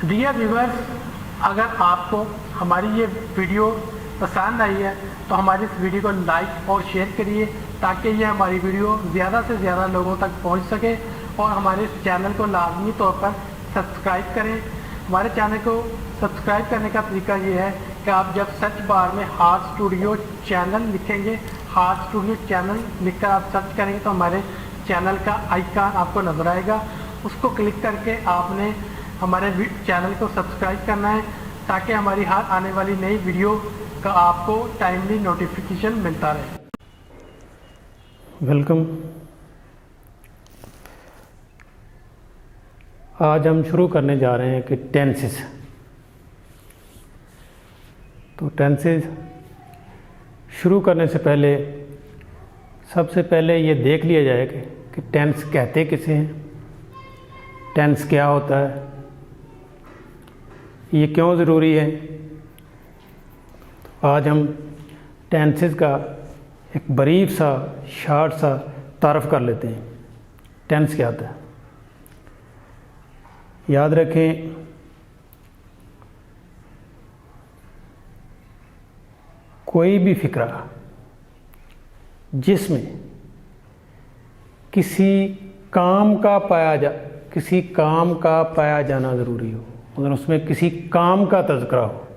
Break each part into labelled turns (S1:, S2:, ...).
S1: Dear viewers, अगर आपको हमारी ये वीडियो पसंद आई है तो हमारी इस वीडियो को लाइक और शेयर करिए ताकि ये हमारी वीडियो ज़्यादा से ज़्यादा लोगों तक पहुंच सके, और हमारे इस चैनल को लाजमी तौर पर सब्सक्राइब करें। हमारे चैनल को सब्सक्राइब करने का तरीका ये है कि आप जब सर्च बार में हार्ट स्टूडियो चैनल लिखेंगे, हार्ट स्टूडियो चैनल लिखकर आप सर्च करेंगे तो हमारे चैनल का आइकन आपको नज़र आएगा। उसको क्लिक करके आपने हमारे चैनल को सब्सक्राइब करना है ताकि हमारी हर आने वाली नई वीडियो का आपको टाइमली नोटिफिकेशन मिलता रहे।
S2: वेलकम। आज हम शुरू करने जा रहे हैं कि टेंसेस। तो टेंसेस शुरू करने से पहले सबसे पहले ये देख लिया जाए कि टेंस कहते किसे हैं, टेंस क्या होता है, ये क्यों ज़रूरी है। आज हम टेंसेस का एक बरीफ सा शार्ट सा तारफ़ कर लेते हैं। टेंस क्या होता है। याद रखें, कोई भी फ़िक्रा जिसमें किसी काम का पाया जाना ज़रूरी हो, मतलब उसमें किसी काम का तज़किरा हो,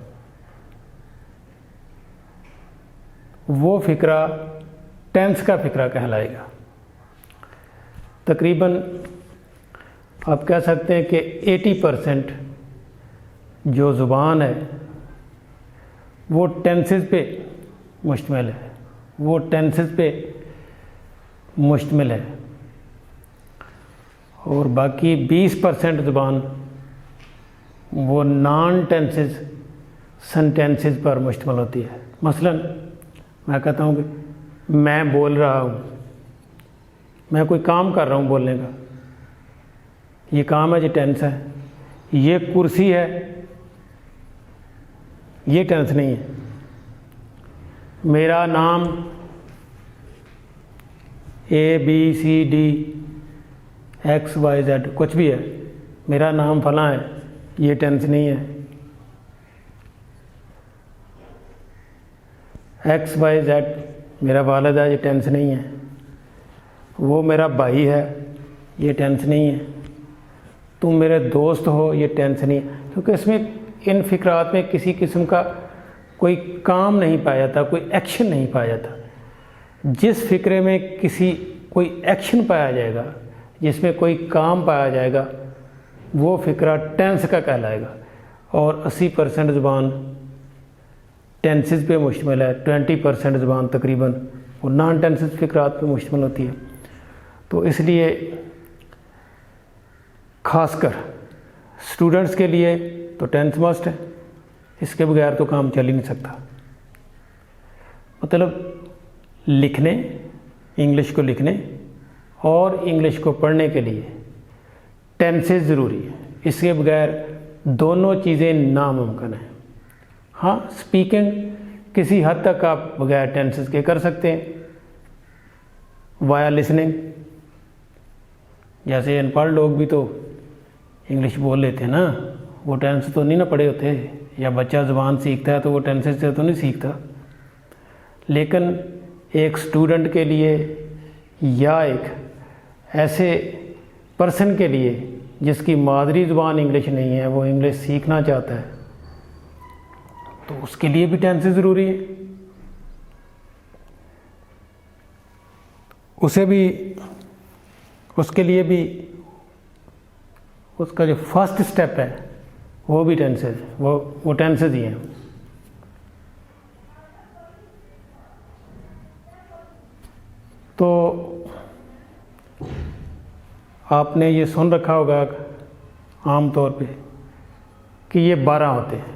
S2: वो फ़िक्रा टेंस का फ़िक्रा कहलाएगा। तकरीबन आप कह सकते हैं कि 80% जो ज़ुबान है वो टेंसेस पे मुश्तमिल है, और बाकी 20% ज़ुबान वो नॉन टेंसेस सेंटेंसेस पर मुश्तमिल होती है। मसलन मैं कहता हूँ कि मैं बोल रहा हूँ, मैं कोई काम कर रहा हूँ बोलने का, ये काम है, ये टेंस है। ये कुर्सी है, ये टेंस नहीं है। मेरा नाम ABCD XYZ कुछ भी है, मेरा नाम फलां है, ये टेंस नहीं है। XYZ मेरा वालिद है, ये टेंस नहीं है। वो मेरा भाई है, ये टेंस नहीं है। तुम मेरे दोस्त हो, ये टेंस नहीं है, क्योंकि इसमें इन फ़िक्रात में किसी किस्म का कोई काम नहीं पाया जाता, कोई एक्शन नहीं पाया जाता। जिस फ़िक्रे में कोई एक्शन पाया जाएगा, जिसमें कोई काम पाया जाएगा, वो फ़िक्रा टेंस का कहलाएगा। और 80% ज़ुबान टेंसेस पे मुश्तमिल है, 20% ज़ुबान तकरीबन वो नॉन टेंसेस फ़िक्रात पे मुश्तमिल होती है। तो इसलिए ख़ासकर स्टूडेंट्स के लिए तो टेंस मस्ट है, इसके बगैर तो काम चल ही नहीं सकता। मतलब लिखने, इंग्लिश को लिखने और इंग्लिश को पढ़ने के लिए टेंसेस ज़रूरी है, इसके बगैर दोनों चीज़ें नामुमकिन हैं। हाँ, स्पीकिंग किसी हद तक आप बगैर टेंसेस के कर सकते हैं, वाया लिसनिंग। जैसे अनपढ़ लोग भी तो इंग्लिश बोल लेते हैं ना, वो टेंस तो नहीं ना पढ़े होते। या बच्चा ज़ुबान सीखता है तो वो टेंसेस से तो नहीं सीखता। लेकिन एक स्टूडेंट के लिए या एक ऐसे पर्सन के लिए जिसकी मादरी ज़ुबान इंग्लिश नहीं है, वो इंग्लिश सीखना चाहता है, तो उसके लिए भी टेंसेस ज़रूरी है। उसके लिए भी उसका जो फर्स्ट स्टेप है वो भी टेंसेस, वो टेंसेस ही हैं। तो आपने ये सुन रखा होगा आम तौर पे कि ये 12 होते हैं,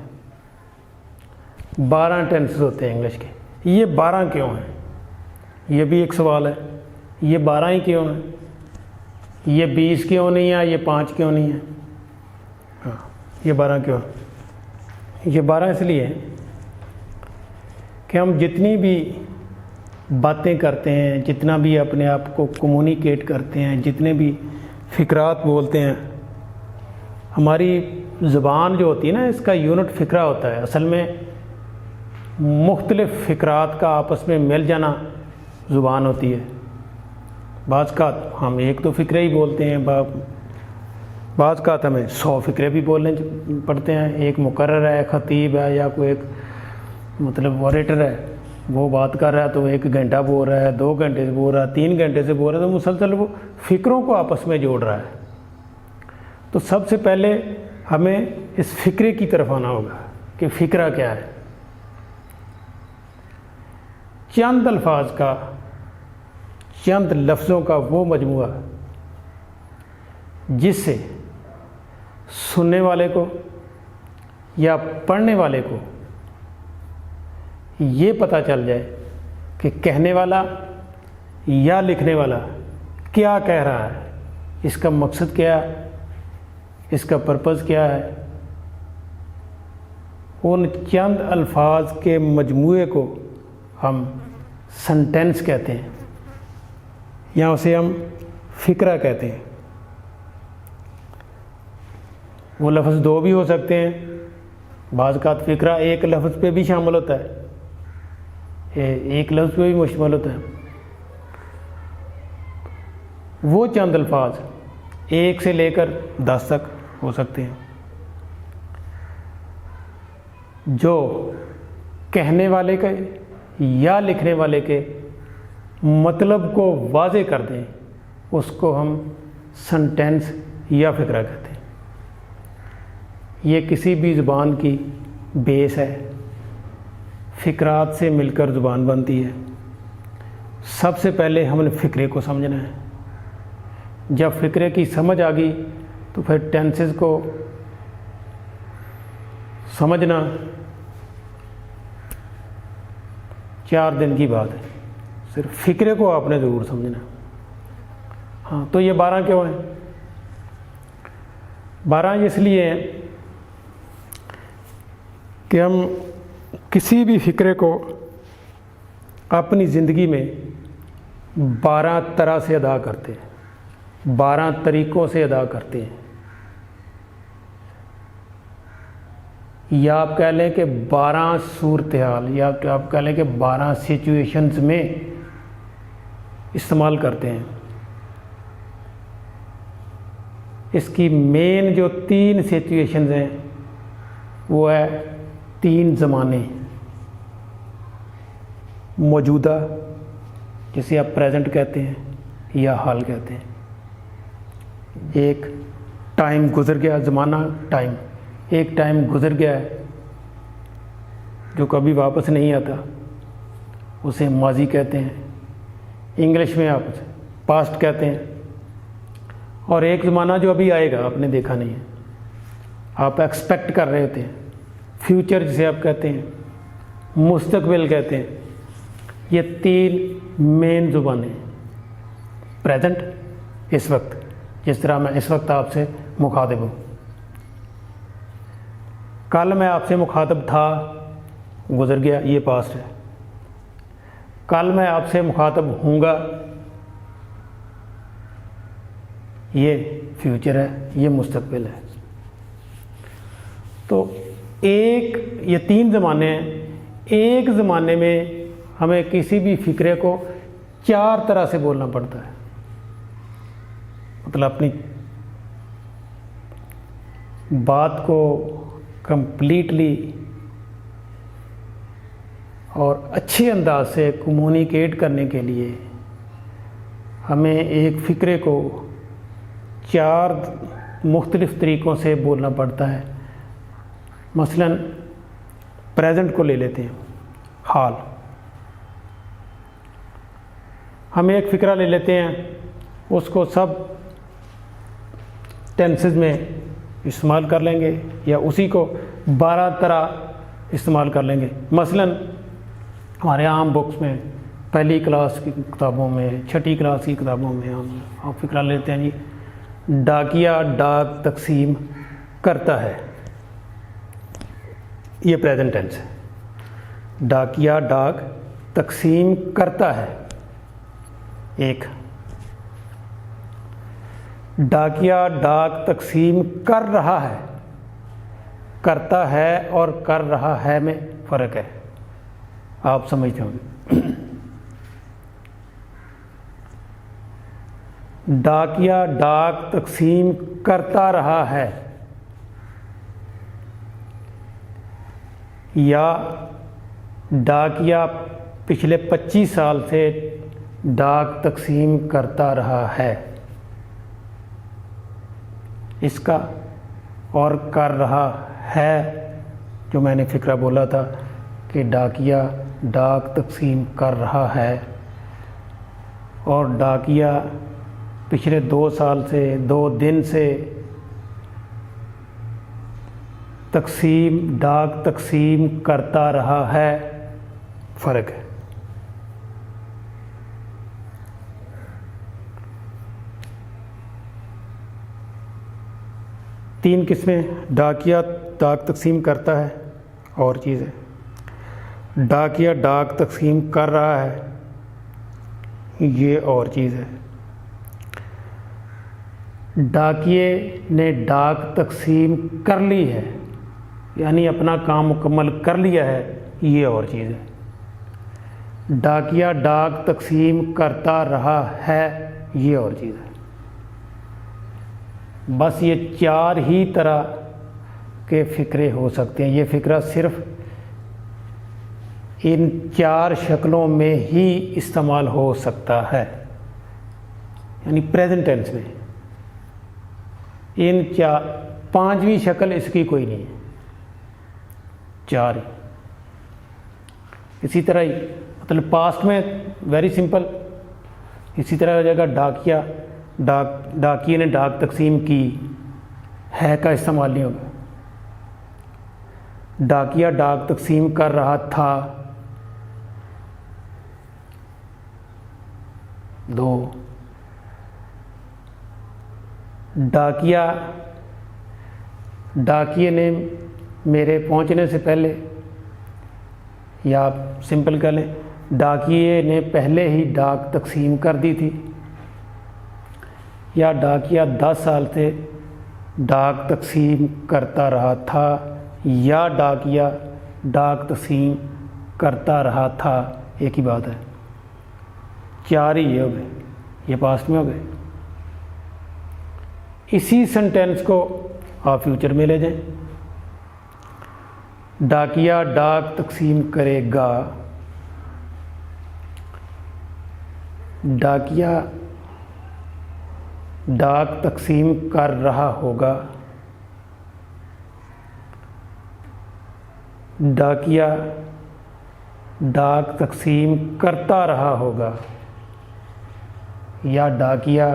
S2: 12 टेंसेस होते हैं इंग्लिश के। ये 12 क्यों हैं, ये भी एक सवाल है। ये 12 ही क्यों हैं, ये 20 क्यों नहीं है, ये 5 क्यों नहीं है। हाँ, ये 12 क्यों? ये 12 इसलिए है कि हम जितनी भी बातें करते हैं, जितना भी अपने आप को कम्युनिकेट करते हैं, जितने भी फ़िक्रात बोलते हैं, हमारी ज़ुबान जो होती है ना, इसका यूनिट फ़िक्रा होता है। असल में मुख्तलिफ़ फ़िक्रात का आपस में मिल जाना ज़ुबान होती है। बाज़ का हम एक दो फ़िक्रे ही बोलते हैं, बाज़ का हमें 100 फ़िक्रे भी बोलने पड़ते हैं। एक मुकर्रर है, ख़तीब है, या कोई एक मतलब ऑरेटर है, वो बात कर रहा है तो 1 घंटा बोल रहा है, 2 घंटे से बोल रहा है, 3 घंटे से बोल रहा है, तो मुसलसल वो फ़िक्रों को आपस में जोड़ रहा है। तो सबसे पहले हमें इस फ़िक्रे की तरफ आना होगा कि फ़िक्रा क्या है। चंद अल्फाज का, चंद लफ्ज़ों का वो मजमुआ जिससे सुनने वाले को या पढ़ने वाले को ये पता चल जाए कि कहने वाला या लिखने वाला क्या कह रहा है, इसका मकसद क्या है, इसका पर्पज़ क्या है। उन चंद अल्फाज के मजमूए को हम सेंटेंस कहते हैं, या उसे हम फ़िक्रा कहते हैं। वो लफ्ज़ 2 भी हो सकते हैं, बाज़ का फ़िक्रा एक लफ्ज़ पे भी शामिल होता है, एक लफ्ज़ पे भी मुश्तमिल होता है। वो चंद अल्फाज 1 से लेकर 10 तक हो सकते हैं जो कहने वाले के या लिखने वाले के मतलब को वाज़े कर दें, उसको हम सेंटेंस या फ़िक्रा कहते हैं। ये किसी भी ज़ुबान की बेस है, फ़िक्रात से मिलकर ज़ुबान बनती है। सबसे पहले हमने फ़िक्रे को समझना है। जब फ़िक्रे की समझ आ गई तो फिर टेंसेस को समझना 4 दिन की बात है। सिर्फ फ़िक्रे को आपने ज़रूर समझना। हाँ, तो ये 12 क्यों हैं? 12 इसलिए हैं कि हम किसी भी फ़िक्रे को अपनी ज़िंदगी में 12 तरह से अदा करते हैं, 12 तरीक़ों से अदा करते हैं। या आप कह लें कि 12 सूरत हाल, या आप कह लें कि 12 सिचुएशंस में इस्तेमाल करते हैं। इसकी मेन जो 3 सिचुएशंस हैं वो है 3 ज़माने। मौजूदा, जिसे आप प्रेजेंट कहते हैं या हाल कहते हैं। एक टाइम गुज़र गया, ज़माना टाइम, एक टाइम गुज़र गया है जो कभी वापस नहीं आता, उसे माजी कहते हैं। इंग्लिश में आप पास्ट कहते हैं। और एक ज़माना जो अभी आएगा, आपने देखा नहीं है, आप एक्सपेक्ट कर रहे होते हैं। फ्यूचर जिसे आप कहते हैं, मुस्तकबिल कहते हैं। ये 3 मेन ज़ुबानें। प्रेजेंट, इस वक्त, जिस तरह मैं इस वक्त आपसे मुखातिब हूँ। कल मैं आपसे मुखातिब था, गुज़र गया, ये पास्ट है। कल मैं आपसे मुखातिब हूँगा, ये फ्यूचर है, ये मुस्तकबिल है। तो ये 3 ज़माने हैं। एक ज़माने में हमें किसी भी फ़िक्रे को 4 तरह से बोलना पड़ता है। मतलब अपनी बात को कंप्लीटली और अच्छे अंदाज से कम्युनिकेट करने के लिए हमें एक फ़िक्रे को 4 मुख्तलिफ़ तरीक़ों से बोलना पड़ता है। मसलन प्रेजेंट को ले लेते हैं, हाल। हम एक फ़िक्रा ले लेते हैं, उसको सब टेंसेस में इस्तेमाल कर लेंगे, या उसी को 12 तरह इस्तेमाल कर लेंगे। मसलन हमारे आम बुक्स में, पहली क्लास की किताबों में, छठी क्लास की किताबों में हम फ़िक्रा लेते हैं जी, डाकिया डाक तकसीम करता है। ये प्रेजेंट टेंस है। डाकिया डाक तकसीम करता है। एक, डाकिया डाक तकसीम कर रहा है। करता है और कर रहा है में फ़र्क है, आप समझते होंगे। डाकिया डाक तकसीम करता रहा है या डाकिया पिछले 25 साल से डाक तकसीम करता रहा है, इसका और कर रहा है जो मैंने फ़िक्रा बोला था कि डाकिया डाक तकसीम कर रहा है और डाकिया पिछले 2 साल से 2 दिन से डाक तकसीम करता रहा है, फ़र्क है। तीन किस्में, डाकिया डाक तकसीम करता है और चीज़ है, डाकिया डाक तकसीम कर रहा है, ये और चीज़ है। डाकिए ने डाक तकसीम कर ली है यानी अपना काम मुकम्मल कर लिया है, ये और चीज़ है। डाकिया डाक तकसीम करता रहा है, ये और चीज़ है। बस ये 4 ही तरह के फ़िक्रे हो सकते हैं। ये फ़िक्रा सिर्फ इन 4 शक्लों में ही इस्तेमाल हो सकता है, यानी प्रेजेंट टेंस में। इन 5वीं शक्ल इसकी कोई नहीं है, 4 ही। इसी तरह ही मतलब पास्ट में वेरी सिंपल, इसी तरह हो जाएगा डाकिया डाकिए ने डाक तकसीम की, है का इस्तेमाल नहीं होगा। डाकिया डाक तकसीम कर रहा था, 2। डाकिए ने मेरे पहुंचने से पहले, या आप सिंपल कर लें, डाकिए ने पहले ही डाक तकसीम कर दी थी, या डाकिया 10 साल से डाक तकसीम करता रहा था, या डाकिया डाक तकसीम करता रहा था, एक ही बात है। 4 ही ये हो गए, ये पास्ट में हो गए। इसी सेंटेंस को आप फ्यूचर में ले जाएं। डाकिया डाक तकसीम करेगा, डाकिया डाक तकसीम कर रहा होगा, डाकिया डाक तकसीम करता रहा होगा, या डाकिया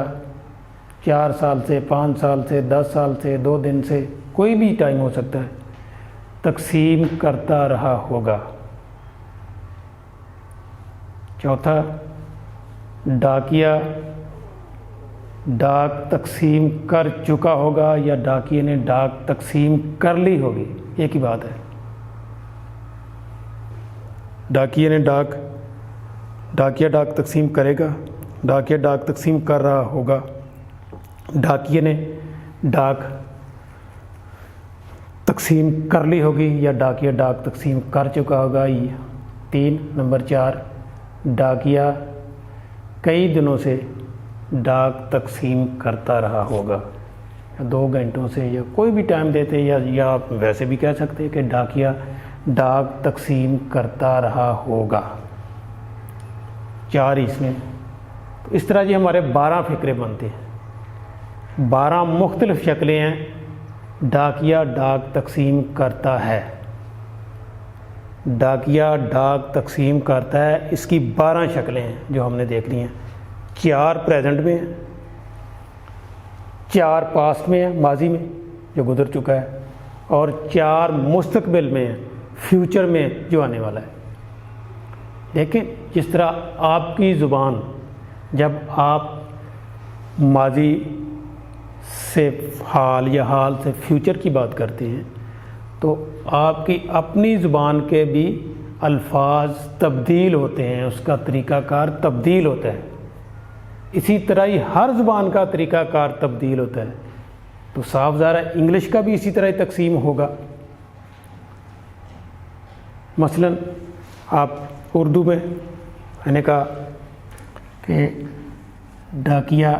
S2: 4 साल से 5 साल से 10 साल से 2 दिन से कोई भी टाइम हो सकता है, तकसीम करता रहा होगा। चौथा, डाकिया डाक तकसीम कर चुका होगा, या डाकिए ने डाक तकसीम कर ली होगी, एक ही बात है। डाकिए ने डाकिया डाक तकसीम करेगा, डाकिया डाक तकसीम कर रहा होगा, डाकिए ने डाक तकसीम कर ली होगी, या डाकिया डाक तकसीम कर चुका होगा। 3 नंबर 4, डाकिया कई दिनों से डाक तकसीम करता रहा होगा, 2 घंटों से, या कोई भी टाइम देते, या आप वैसे भी कह सकते हैं कि डाकिया डाक तकसीम करता रहा होगा। 4 इसमें। तो इस तरह ये हमारे 12 फ़िक्रे बनते हैं। 12 मुख्तलिफ़ शक्लें हैं। डाकिया डाक तकसीम करता है, डाकिया डाक तकसीम करता है, इसकी 12 शक्लें हैं जो हमने देख ली हैं। 4 प्रेजेंट में है, 4 पास्ट में है, माजी में जो गुजर चुका है, और 4 मुस्तकबिल में है, फ्यूचर में जो आने वाला है। लेकिन जिस तरह आपकी ज़ुबान, जब आप माजी से हाल या हाल से फ्यूचर की बात करते हैं, तो आपकी अपनी ज़ुबान के भी अल्फाज तब्दील होते हैं, उसका तरीक़ाकार तब्दील होता है। इसी तरह ही हर ज़ुबान का तरीक़ाकार तब्दील होता है। तो साफ ज़ाहिर है इंग्लिश का भी इसी तरह ही तकसीम होगा। मसलन आप उर्दू में मैंने कहा कि डाकिया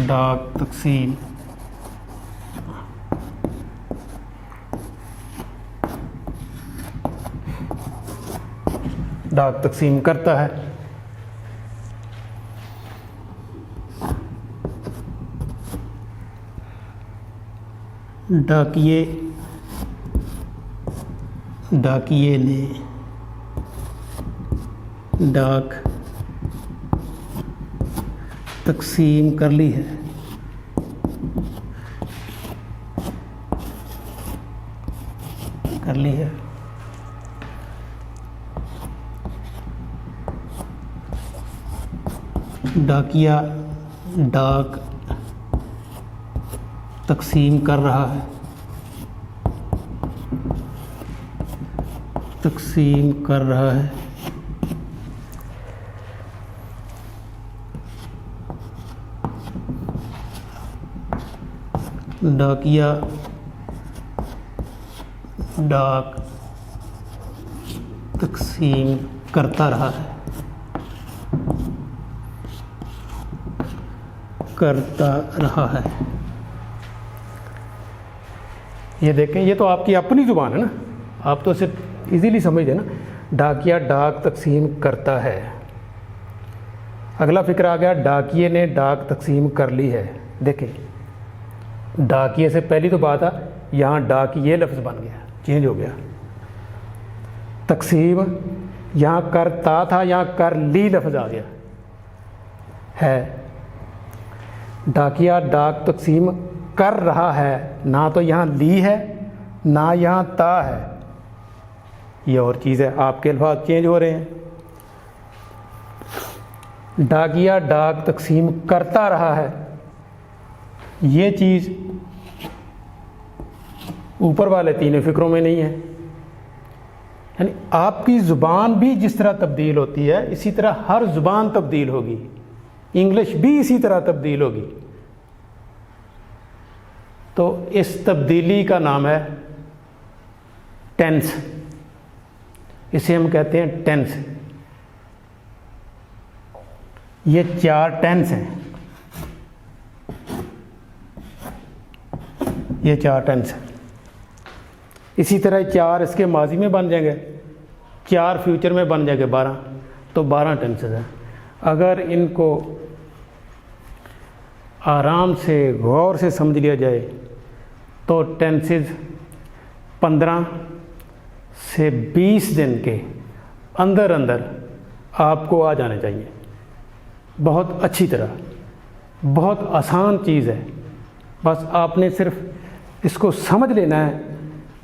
S2: डाक तकसीम करता है। डाकिए ने डाक तकसीम कर ली है। डाकिया डाक तकसीम कर रहा है। डाकिया डाक तकसीम करता रहा है। ये देखें, ये तो आपकी अपनी ज़ुबान है ना, आप तो इसे इजीली समझते ना। डाकिया डाक तकसीम करता है। अगला फिक्र आ गया, डाकिए ने डाक तकसीम कर ली है। देखें, डाकिए से पहली तो बात है, यहाँ डाकिए लफ्ज़ बन गया, चेंज हो गया। तकसीम यहाँ करता था, यहाँ कर ली लफ्ज़ आ गया है। डाकिया डाक तकसीम कर रहा है, ना तो यहाँ ली है ना यहाँ ता है, ये और चीज़ है, आपके अल्फाज चेंज हो रहे हैं। डाकिया डाक तकसीम करता रहा है, ये चीज़ ऊपर वाले तीनों फिक्रों में नहीं है। यानी आपकी ज़ुबान भी जिस तरह तब्दील होती है, इसी तरह हर ज़ुबान तब्दील होगी, इंग्लिश भी इसी तरह तब्दील होगी। तो इस तब्दीली का नाम है टेंस, इसे हम कहते हैं टेंस। ये 4 टेंस हैं, ये 4 टेंस हैं। इसी तरह 4 इसके माजी में बन जाएंगे, 4 फ्यूचर में बन जाएंगे 12, तो 12 टेंसेस हैं। अगर इनको आराम से गौर से समझ लिया जाए तो टेंसेस 15 से 20 दिन के अंदर अंदर आपको आ जाने चाहिए, बहुत अच्छी तरह। बहुत आसान चीज़ है, बस आपने सिर्फ इसको समझ लेना है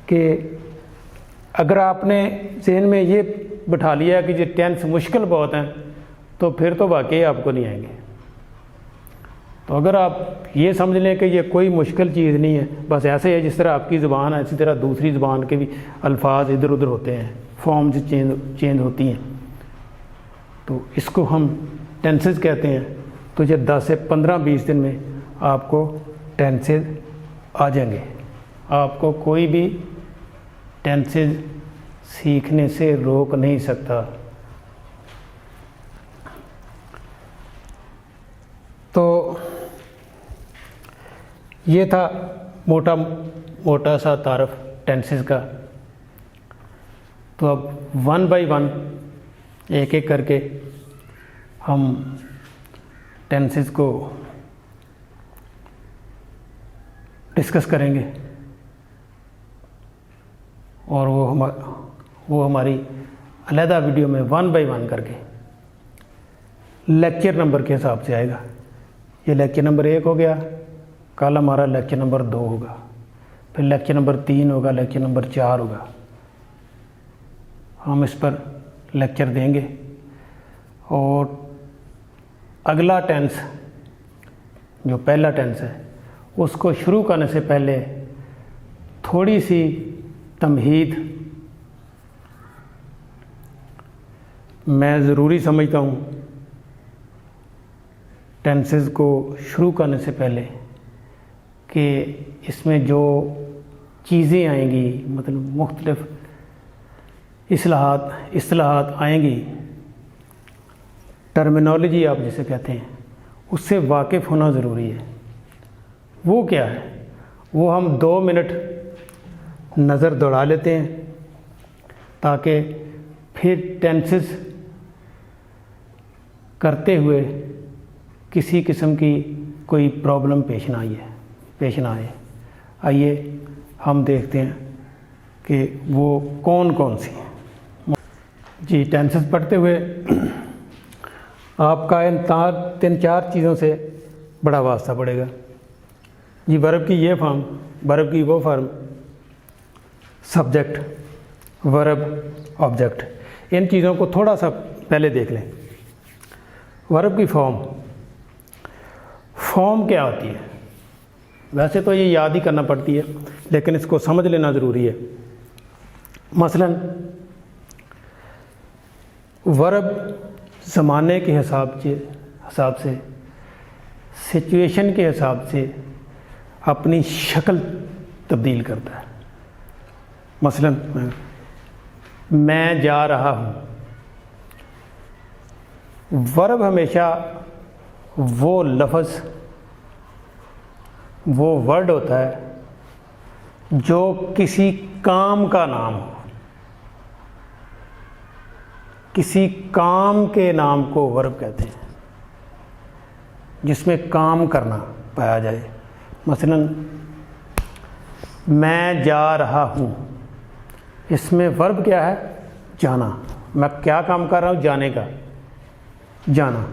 S2: कि अगर आपने ज़हन में ये बिठा लिया कि ये टेंस मुश्किल बहुत हैं, तो फिर तो वाकई आपको नहीं आएंगे। तो अगर आप ये समझ लें कि ये कोई मुश्किल चीज़ नहीं है, बस ऐसे है जिस तरह आपकी ज़ुबान है, इसी तरह दूसरी ज़ुबान के भी अल्फाज इधर उधर होते हैं, फॉर्म्स चेंज होती हैं, तो इसको हम टेंसेस कहते हैं। तो ये 10 से 15-20 दिन में आपको टेंसेस आ जाएंगे। आपको कोई भी टेंसेस सीखने से रोक नहीं सकता। तो ये था मोटा सा तारफ़ टेंसेस का। तो अब 1 बाय 1 एक एक करके हम टेंसेस को डिस्कस करेंगे, और वो हमारी अलहदा वीडियो में 1 बाय 1 करके लेक्चर नंबर के हिसाब से आएगा। ये लेक्चर नंबर 1 हो गया, कल हमारा लेक्चर नंबर 2 होगा, फिर लेक्चर नंबर 3 होगा, लेक्चर नंबर 4 होगा। हम इस पर लेक्चर देंगे। और अगला टेंस जो पहला टेंस है, उसको शुरू करने से पहले थोड़ी सी तमहीद, मैं ज़रूरी समझता हूँ टेंसेस को शुरू करने से पहले कि इसमें जो चीज़ें आएंगी, मतलब मुख्तलिफ इस्लाहात आएंगी, टर्मिनोलॉजी आप जिसे कहते हैं, उससे वाकिफ़ होना ज़रूरी है। वो क्या है, वो हम 2 मिनट नज़र दौड़ा लेते हैं ताकि फिर टेंसेस करते हुए किसी किस्म की कोई प्रॉब्लम पेश ना आए। आइए हम देखते हैं कि वो कौन कौन सी हैं। जी, टेंसेस पढ़ते हुए आपका इन 3-4 चीज़ों से बड़ा वास्ता पड़ेगा। जी, वर्ब की ये फॉर्म, वर्ब की वो फॉर्म, सब्जेक्ट, वर्ब, ऑब्जेक्ट, इन चीज़ों को थोड़ा सा पहले देख लें। वर्ब की फॉर्म क्या होती है? वैसे तो ये याद ही करना पड़ती है, लेकिन इसको समझ लेना ज़रूरी है। मसलन वर्ब ज़माने के हिसाब से, सिचुएशन के हिसाब से अपनी शक्ल तब्दील करता है। मसलन मैं जा रहा हूँ, वर्ब हमेशा वो लफ्ज़, वो वर्ड होता है जो किसी काम का नाम हो, किसी काम के नाम को वर्ब कहते हैं, जिसमें काम करना पाया जाए। मसलन मैं जा रहा हूँ, इसमें वर्ब क्या है? जाना। मैं क्या काम कर रहा हूँ? जाने का, जाना।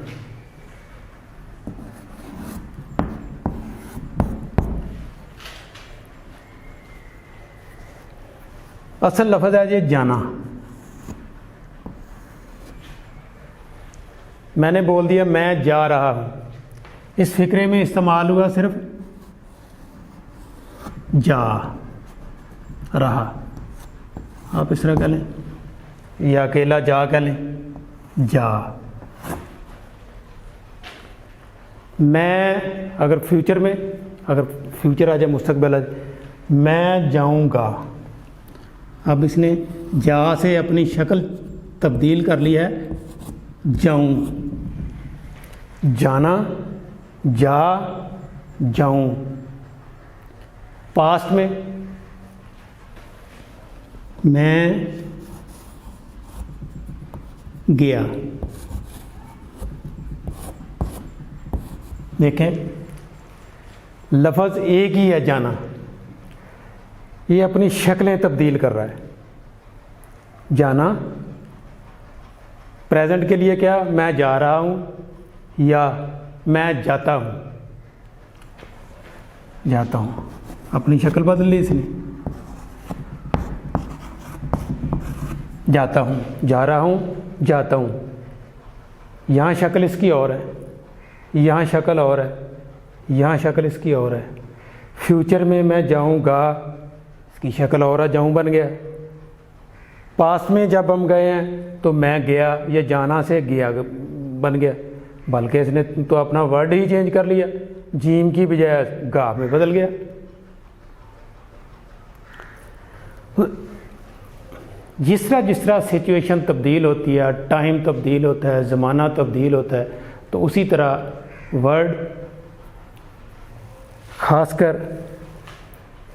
S2: असल लफ्ज़ है ये जाना। मैंने बोल दिया मैं जा रहा हूँ, इस फिक्रे में इस्तेमाल हुआ सिर्फ जा रहा। आप इस तरह कह लें या अकेला जा कह लें, जा। मैं अगर फ्यूचर आ जाए, मुस्तकबिल आ जाए, मैं जाऊँगा। अब इसने जा से अपनी शक्ल तब्दील कर ली है, जाऊँ, जाना, जा, जाऊँ। पास्ट में मैं गया। देखें, लफ्ज़ एक ही है जाना, ये अपनी शक्लें तब्दील कर रहा है। जाना प्रेजेंट के लिए क्या? मैं जा रहा हूँ या मैं जाता हूँ, अपनी शक्ल बदल ली इसने। जाता हूँ, जा रहा हूँ, जाता हूँ। यहाँ शक्ल इसकी और है, यहाँ शक्ल और है, यहाँ शक्ल इसकी और है। फ्यूचर में मैं जाऊँगा, इसकी शक्ल और है, जाऊँ बन गया। पास्ट में जब हम गए हैं तो मैं गया, ये जाना से गया बन गया, बल्कि इसने तो अपना वर्ड ही चेंज कर लिया, जीम की बजाय गा में बदल गया। जिस तरह सिचुएशन तब्दील होती है, टाइम तब्दील होता है, ज़माना तब्दील होता है, तो उसी तरह वर्ड, ख़ासकर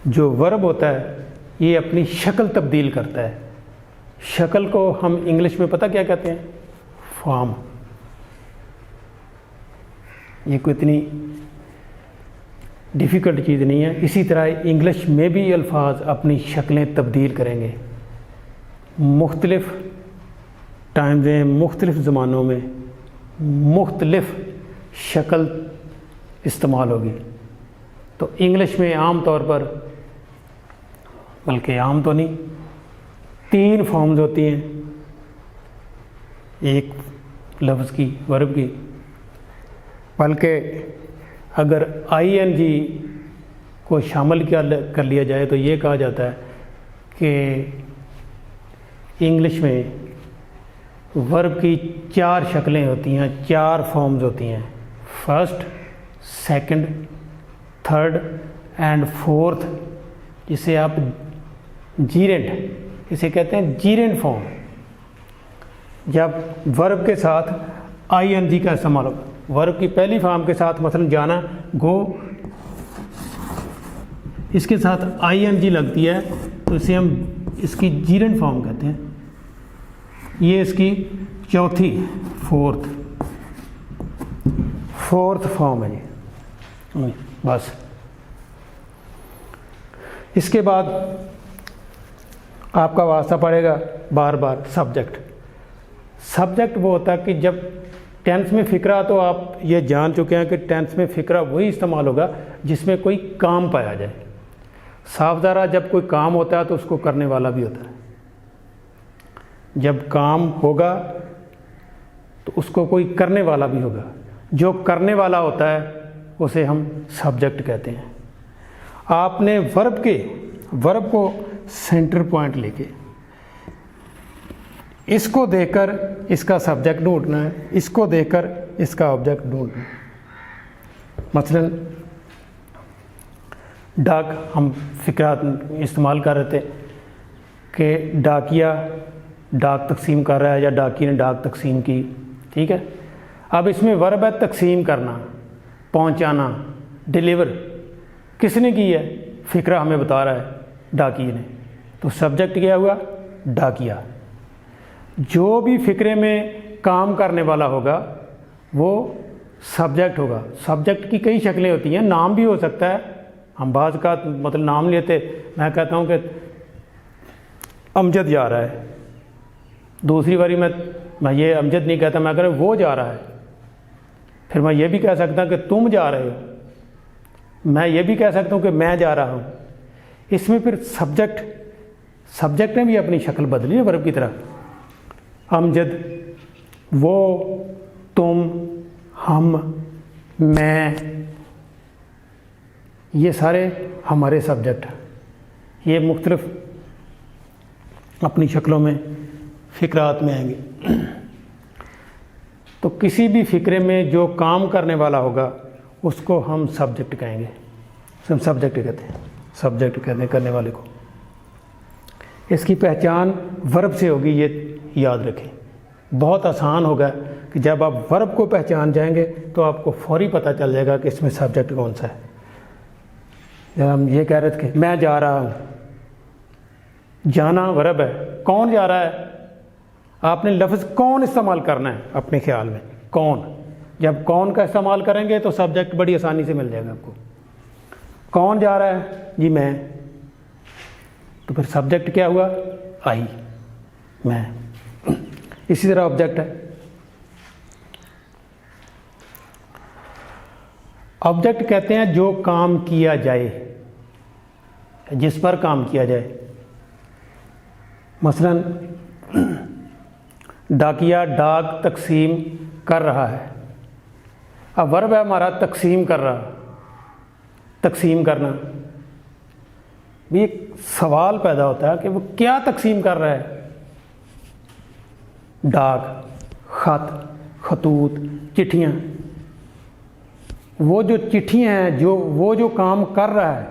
S2: जो वर्ब होता है, ये अपनी शक्ल तब्दील करता है। शक्ल को हम इंग्लिश में पता क्या कहते हैं? फॉर्म। ये कोई इतनी डिफ़िकल्ट चीज़ नहीं है। इसी तरह इंग्लिश में भी अल्फाज अपनी शक्लें तब्दील करेंगे। मुख्तलिफ़ टाइम में, मुख्तलिफ़ ज़मानों में मुख्तलिफ़ शक्ल इस्तेमाल होगी। तो इंग्लिश में आम तौर पर, बल्कि आम तो नहीं, 3 फॉर्म्स होती हैं एक लफ्ज़ की, वर्ब की। बल्कि अगर ING को शामिल कर लिया जाए तो ये कहा जाता है कि इंग्लिश में वर्ब की 4 शक्लें होती हैं, 4 फॉर्म्स होती हैं, first, second, third and fourth, जिसे आप जीरेंट, इसे कहते हैं जीरेंट फॉर्म। जब वर्ब के साथ आईएनजी का इस्तेमाल होगा, वर्ब की पहली फॉर्म के साथ मसलन जाना, गो, इसके साथ आईएनजी लगती है तो इसे हम इसकी जीरेंट फॉर्म कहते हैं। ये इसकी चौथी फोर्थ फॉर्म है ये, बस। इसके बाद आपका वास्ता पड़ेगा बार बार सब्जेक्ट वो होता है कि जब टेंस में फ़िक्रा, तो आप ये जान चुके हैं कि टेंस में फ़िक्रा वही इस्तेमाल होगा जिसमें कोई काम पाया जाए। साफ ज़ारा जब कोई काम होता है तो उसको करने वाला भी होता है। जब काम होगा तो उसको कोई करने वाला भी होगा। जो करने वाला होता है उसे हम सब्जेक्ट कहते हैं। आपने वर्ब को सेंटर पॉइंट लेके इसको देखकर इसका सब्जेक्ट ढूंढना है, इसको देखकर इसका ऑब्जेक्ट ढूंढना है। मसलन डाक, हम फ़िक्रा इस्तेमाल कर रहे थे कि डाकिया डाक तकसीम कर रहा है या डाकी ने डाक तकसीम की, ठीक है। अब इसमें वर्ब है तकसीम करना, पहुंचाना, डिलीवर, किसने की है? फ़िक्रा हमें बता रहा है डाकी ने, तो सब्जेक्ट क्या हुआ? डाकिया। जो भी फ़िक्रे में काम करने वाला होगा वो सब्जेक्ट होगा। सब्जेक्ट की कई शक्लें होती हैं, नाम भी हो सकता है। हम बाज़ का मतलब नाम लेते, मैं कहता हूँ कि अमजद जा रहा है, दूसरी बारी मैं ये अमजद नहीं कहता, मैं कह रहा हूँ वो जा रहा है। फिर मैं ये भी कह सकता हूँ कि तुम जा रहे हो, मैं ये भी कह सकता हूँ कि मैं जा रहा हूँ। इसमें फिर सब्जेक्ट ने भी अपनी शक्ल बदली है वर्ब की तरह। अमजद, वो, तुम, हम, मैं, ये सारे हमारे सब्जेक्ट हैं। ये मुख्तलिफ अपनी शक्लों में फ़िक्रात में आएंगे। तो किसी भी फ़िक्रे में जो काम करने वाला होगा उसको हम सब्जेक्ट कहेंगे। हम सब्जेक्ट कहते हैं, सब्जेक्ट करने वाले को। इसकी पहचान वर्ब से होगी, ये याद रखें। बहुत आसान होगा कि जब आप वर्ब को पहचान जाएंगे तो आपको फौरी पता चल जाएगा कि इसमें सब्जेक्ट कौन सा है। जब हम ये कह रहे थे कि मैं जा रहा हूँ, जाना वर्ब है, कौन जा रहा है? आपने लफ्ज़ कौन इस्तेमाल करना है अपने ख्याल में, कौन। जब कौन का इस्तेमाल करेंगे तो सब्जेक्ट बड़ी आसानी से मिल जाएगा आपको। कौन जा रहा है? जी मैं। तो फिर सब्जेक्ट क्या हुआ? आई, मैं। इसी तरह ऑब्जेक्ट है। ऑब्जेक्ट कहते हैं जो काम किया जाए, जिस पर काम किया जाए। मसलन डाकिया डाक तकसीम कर रहा है। अब वर्ब है हमारा तकसीम कर रहा, तकसीम करना। भी एक सवाल पैदा होता है कि वो क्या तकसीम कर रहा है। डाक, ख़त, खतूत, चिट्ठियाँ। वो जो चिट्ठियाँ हैं, वो जो काम कर रहा है,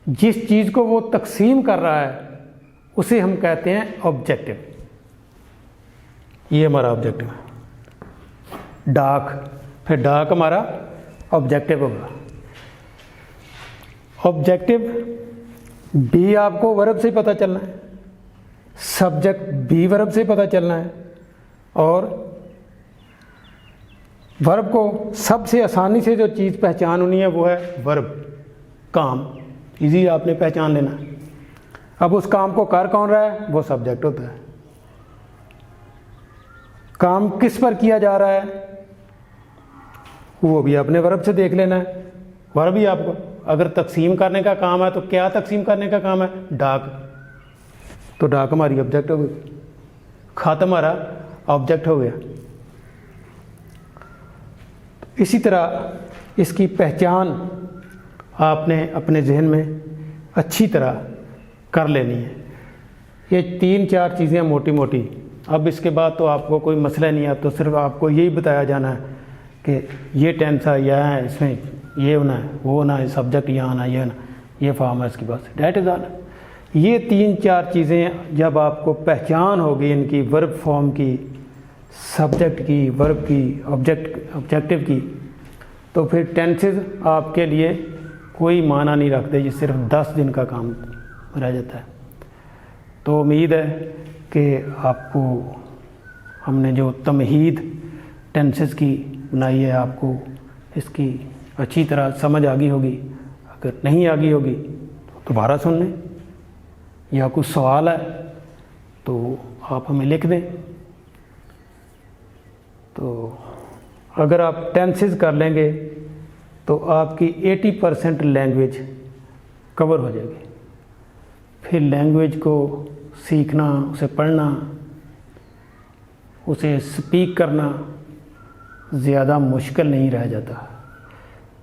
S2: जिस चीज़ को वो तकसीम कर रहा है, उसे हम कहते हैं ऑब्जेक्टिव। ये हमारा ऑब्जेक्टिव है। डाक, फिर डाक हमारा ऑब्जेक्टिव होगा। ऑब्जेक्टिव भी आपको वर्ब से पता चलना है, सब्जेक्ट भी वर्ब से पता चलना है, और वर्ब को सबसे आसानी से जो चीज़ पहचान होनी है वो है वर्ब, काम। इजी आपने पहचान लेना है। अब उस काम को कर कौन रहा है? वो सब्जेक्ट होता है। काम किस पर किया जा रहा है वो भी आपने वर्ब से देख लेना है। वर्ब ही आपको, अगर तकसीम करने का काम है तो क्या तकसीम करने का काम है? डाक। तो डाक हमारी ऑब्जेक्ट हो गई, खत हमारा ऑब्जेक्ट हो गया। इसी तरह इसकी पहचान आपने अपने जहन में अच्छी तरह कर लेनी है। ये 3-4 चीज़ें मोटी मोटी अब इसके बाद तो आपको कोई मसला नहीं है, अब तो सिर्फ आपको यही बताया जाना है कि ये टेंस है, यह है, इसमें ये होना है, वो होना है, सब्जेक्ट यहाँ आना, ये होना, ये फॉर्म है इसके पास, डैट इज़ ऑल। ये 3-4 चीज़ें जब आपको पहचान होगी इनकी, वर्ब फॉर्म की, सब्जेक्ट की, वर्ब की, ऑब्जेक्टिव की, तो फिर टेंसेस आपके लिए कोई माना नहीं रखते, ये सिर्फ 10 दिन का काम रह जाता है। तो उम्मीद है कि आपको हमने जो तमहीद टेंसेस की बनाई है, आपको इसकी अच्छी तरह समझ आ गई होगी। अगर नहीं आ गई होगी तो दोबारा सुन लें, या कुछ सवाल है तो आप हमें लिख दें। तो अगर आप टेंसेस कर लेंगे तो आपकी 80% लैंग्वेज कवर हो जाएगी। फिर लैंग्वेज को सीखना, उसे पढ़ना, उसे स्पीक करना ज़्यादा मुश्किल नहीं रह जाता।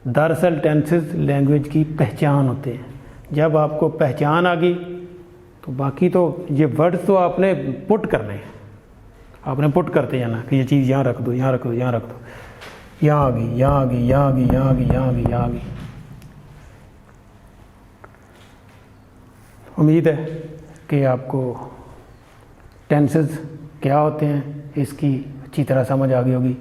S2: दरअसल टेंसेस लैंग्वेज की पहचान होते हैं। जब आपको पहचान आ गई तो बाकी तो ये वर्ड्स तो आपने पुट करने हैं, आपने पुट करते जाना कि ये चीज़ यहाँ रख दो, यहाँ रख दो, यहाँ रख दो, यहाँ आ गई, यहाँ आ गई, यहाँ आ गई, यहाँ आ गई, यहाँ आ गई, यहाँ आ गई। उम्मीद है कि आपको टेंसेस क्या होते हैं इसकी अच्छी तरह समझ आ गई होगी।